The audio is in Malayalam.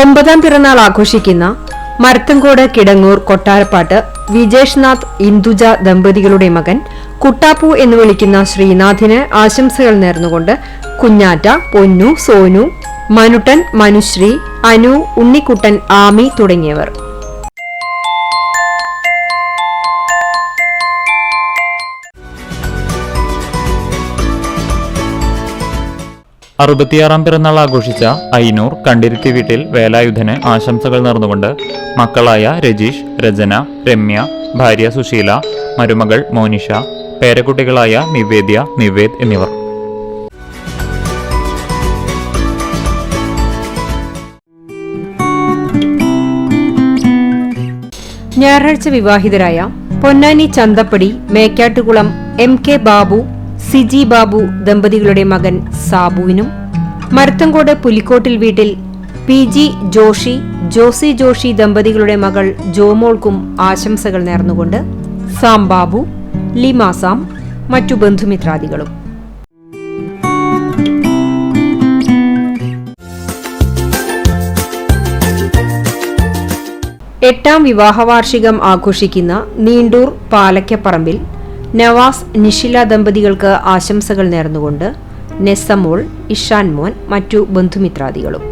9ാം പിറന്നാൾ ആഘോഷിക്കുന്ന മരത്തങ്കോട് കിടങ്ങൂർ കൊട്ടാരപ്പാട്ട് വിജേഷ്നാഥ് ഇന്ദുജ ദമ്പതികളുടെ മകൻ കുട്ടാപ്പു എന്ന് വിളിക്കുന്ന ശ്രീനാഥിന് ആശംസകൾ നേർന്നുകൊണ്ട് കുഞ്ഞാറ്റ, പൊന്നു, സോനു, മനുട്ടൻ, മനുശ്രീ, അനു, ഉണ്ണിക്കുട്ടൻ, ആമി തുടങ്ങിയവർ. അറുപത്തിയാറാം പിറന്നാൾ ആഘോഷിച്ച ഐനൂർ കണ്ടിരുത്തി വീട്ടിൽ വേലായുധന് ആശംസകൾ നേർന്നുകൊണ്ട് മക്കളായ രജീഷ്, രചന, രമ്യ, ഭാര്യ സുശീല, മരുമകൾ മോനിഷ, പേരക്കുട്ടികളായ നിവേദ്യ, നിവേദ് എന്നിവർ. ഞായറാഴ്ച വിവാഹിതരായ പൊന്നാനി ചന്തപ്പടി മേക്കാട്ടുകുളം MK ബാബു, സിജി ബാബു ദമ്പതികളുടെ മകൻ സാബുവിനും മരത്തങ്കോട് പുലിക്കോട്ടിൽ വീട്ടിൽ PG ജോഷി, ജോസി ജോഷി ദമ്പതികളുടെ മകൾ ജോമോൾക്കും ആശംസകൾ നേർന്നുകൊണ്ട് സാംബാബു, ലിമാസാം, മറ്റു ബന്ധുമിത്രാദികളും. എട്ടാം വിവാഹവാർഷികം ആഘോഷിക്കുന്ന നീണ്ടൂർ പാലക്കപ്പറമ്പിൽ നവാസ്, നിഷില ദമ്പതികൾക്ക് ആശംസകൾ നേർന്നുകൊണ്ട് നെസമോൾ, ഇഷാൻ മോൻ, മറ്റു ബന്ധുമിത്രാദികളും.